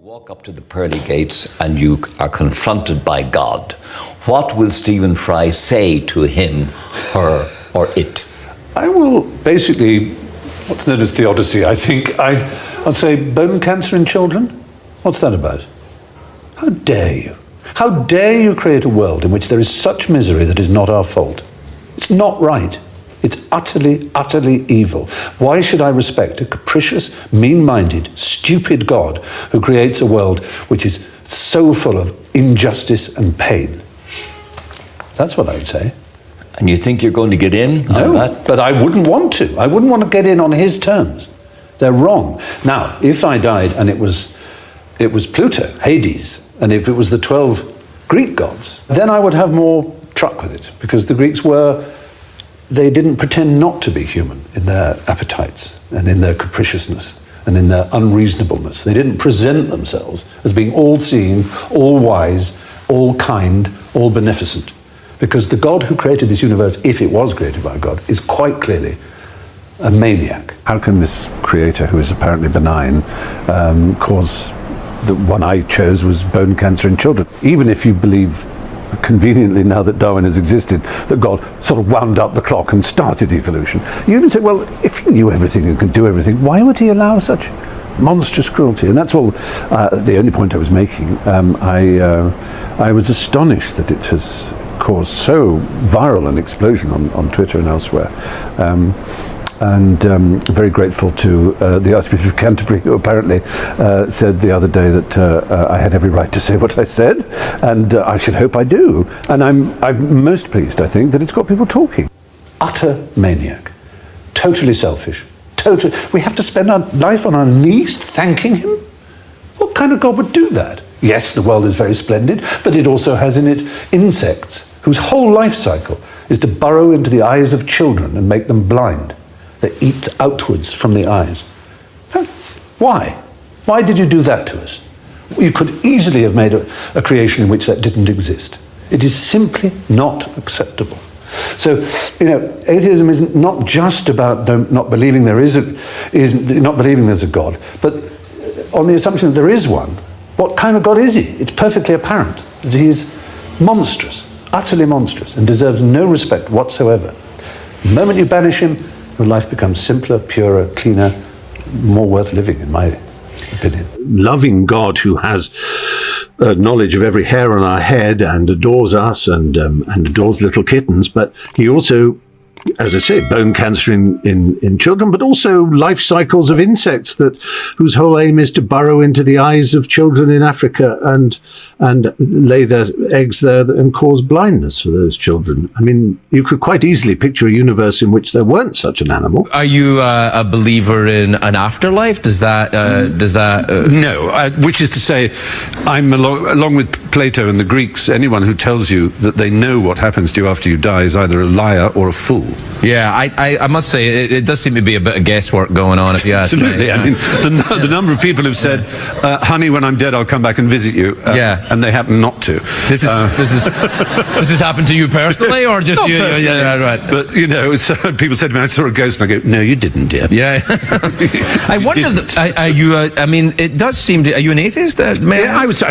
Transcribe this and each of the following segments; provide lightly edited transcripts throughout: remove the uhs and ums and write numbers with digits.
walk up to the pearly gates and you are confronted by God. What will Stephen Fry say to him, her, or it? I will basically, what's known as theodicy, I think. I'll say bone cancer in children? What's that about? How dare you? How dare you create a world in which there is such misery that is not our fault? It's not right. It's utterly, utterly evil. Why should I respect a capricious, mean-minded, stupid God who creates a world which is so full of injustice and pain? That's what I'd say. And you think you're going to get in on that? But I wouldn't want to. I wouldn't want to get in on his terms. They're wrong. Now, if I died and it was Pluto, Hades, and if it was the 12 Greek gods, then I would have more truck with it, because the Greeks they didn't pretend not to be human in their appetites and in their capriciousness and in their unreasonableness. They didn't present themselves as being all-seeing, all-wise, all-kind, all-beneficent. Because the God who created this universe, if it was created by God, is quite clearly a maniac. How can this creator, who is apparently benign, cause the one I chose was bone cancer in children? Even if you believe conveniently, now that Darwin has existed, that God sort of wound up the clock and started evolution, you even say, well, if he knew everything and could do everything, why would he allow such monstrous cruelty? And that's all the only point I was making. I was astonished that it has caused so viral an explosion on Twitter and elsewhere. And very grateful to the Archbishop of Canterbury, who apparently said the other day that I had every right to say what I said, and I should hope I do. And I'm most pleased, I think, that it's got people talking. Utter maniac, totally selfish, we have to spend our life on our knees thanking him? What kind of God would do that? Yes, the world is very splendid, but it also has in it insects whose whole life cycle is to burrow into the eyes of children and make them blind. They eat outwards from the eyes. Why? Why did you do that to us? You could easily have made a creation in which that didn't exist. It is simply not acceptable. So, atheism isn't not just about not believing there's a God, but on the assumption that there is one. What kind of God is he? It's perfectly apparent that he is monstrous, utterly monstrous, and deserves no respect whatsoever. The moment you banish him, your life becomes simpler, purer, cleaner, more worth living, in my opinion. Loving God who has knowledge of every hair on our head and adores us and adores little kittens, but he also, as I say, bone cancer in children, but also life cycles of insects whose whole aim is to burrow into the eyes of children in Africa and lay their eggs there and cause blindness for those children. I mean, you could quite easily picture a universe in which there weren't such an animal. Are you a believer in an afterlife? Does that No, which is to say, I'm along with Plato and the Greeks, anyone who tells you that they know what happens to you after you die is either a liar or a fool. Yeah, I must say, it does seem to be a bit of guesswork going on, if you ask me. Absolutely. I mean, the number of people who've said, honey, when I'm dead, I'll come back and visit you. And they happen not to. This has happened to you personally, or just you? Yeah, right. But, so people said to me, I saw a ghost, and I go, no, you didn't, dear. Yeah. I wonder, are you, it does seem to, are you an atheist? I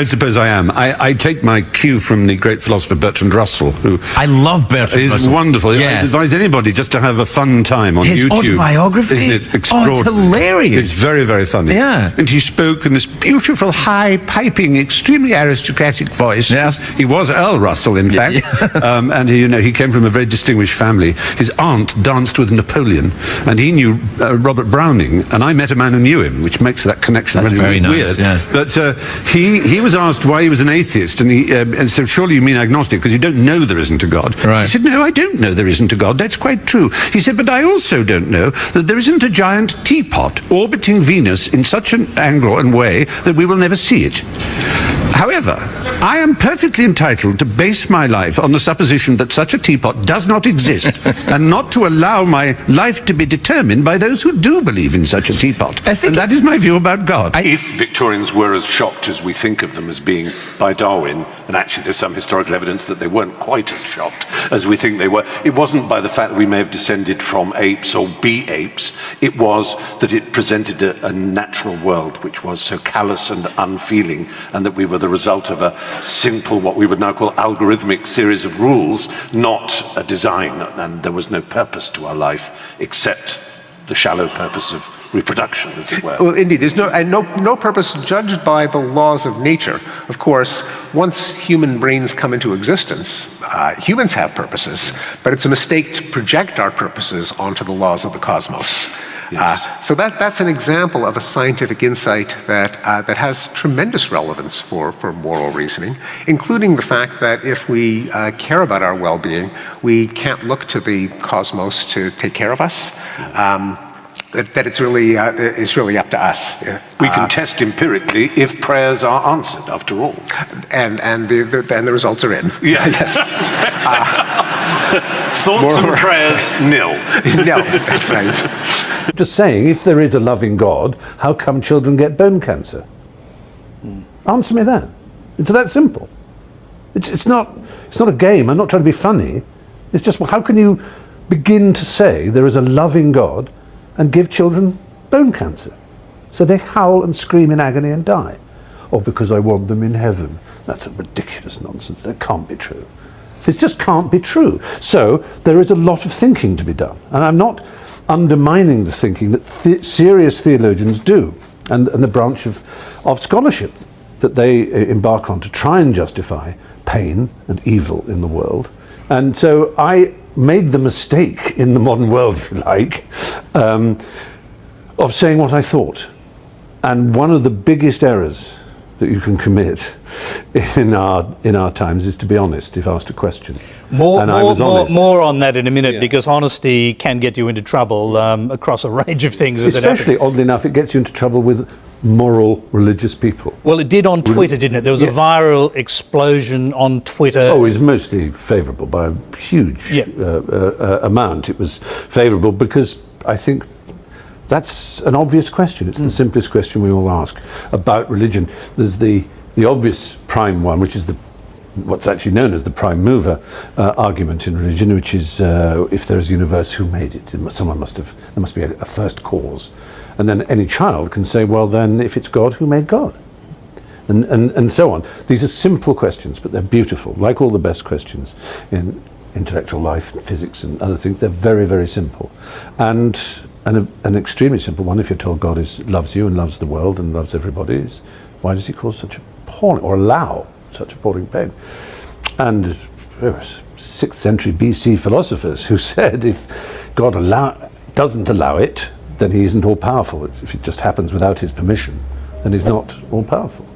suppose I am. I take my cue from the great philosopher Bertrand Russell, who... I love Bertrand Russell. He's wonderful. Yes. I advise anybody just to have a fun time on His YouTube. Autobiography? Isn't it extraordinary? Oh, it's hilarious. It's very, very funny. Yeah. And he spoke in this beautiful, high, piping, extremely aristocratic voice. Yeah. He was Earl Russell, in fact. Yeah. And he came from a very distinguished family. His aunt danced with Napoleon, and he knew Robert Browning, and I met a man who knew him, which makes that connection really very nice, weird. Yeah. But he was asked why he was an atheist, and said, surely you mean agnostic, because you don't know there isn't a God. Right. He said, no, I don't know there isn't a God. That's quite true. He said, but I also don't know that there isn't a giant teapot orbiting Venus in such an angle and way that we will never see it. However, I am perfectly entitled to base my life on the supposition that such a teapot does not exist, and not to allow my life to be determined by those who do believe in such a teapot. And that is my view about God. If Victorians were as shocked as we think of them as being by Darwin, and actually there's some historical evidence that they weren't quite as shocked as we think they were, it wasn't by the fact that we may have descended from apes or be apes, it was that it presented a natural world which was so callous and unfeeling, and that we were the result of a simple, what we would now call algorithmic series of rules, not a design, and there was no purpose to our life except the shallow purpose of reproduction, as it were. Well, indeed, there's no purpose judged by the laws of nature. Of course, once human brains come into existence, humans have purposes, but it's a mistake to project our purposes onto the laws of the cosmos. Yes. So that's an example of a scientific insight that has tremendous relevance for moral reasoning, including the fact that if we care about our well-being, we can't look to the cosmos to take care of us. That it's really up to us. We can test empirically if prayers are answered, after all. And the results are in. Yeah. Yes. Thoughts and prayers, nil. No, that's right. Just saying, if there is a loving God, how come children get bone cancer? Answer me that. It's that simple. It's not a game. I'm not trying to be funny. It's just, well, how can you begin to say there is a loving God and give children bone cancer? So they howl and scream in agony and die. Or because I want them in heaven. That's a ridiculous nonsense. That can't be true. It just can't be true. So there is a lot of thinking to be done. And I'm not undermining the thinking that serious theologians do, and the branch of scholarship that they embark on to try and justify pain and evil in the world. And so I made the mistake in the modern world, if you like, of saying what I thought. And one of the biggest errors that you can commit in our times is to be honest if asked a question. More on that in a minute, because honesty can get you into trouble across a range of things. Especially, oddly enough, it gets you into trouble with moral religious people. Well, it did on Twitter, didn't it? There was a viral explosion on Twitter. Oh, it was mostly favourable by a huge amount. It was favourable because I think that's an obvious question. It's the simplest question we all ask about religion. There's the obvious prime one, which is what's actually known as the prime mover argument in religion, which is if there's a universe, who made it? There must be a first cause. And then any child can say, well, then if it's God, who made God? And so on. These are simple questions, but they're beautiful. Like all the best questions in intellectual life, physics and other things, they're very, very simple. And an extremely simple one, if you're told God loves you and loves the world and loves everybody, is why does he cause such appalling, or allow such appalling pain? And 6th century BC philosophers who said if God doesn't allow it, then he isn't all powerful. If it just happens without his permission, then he's not all powerful.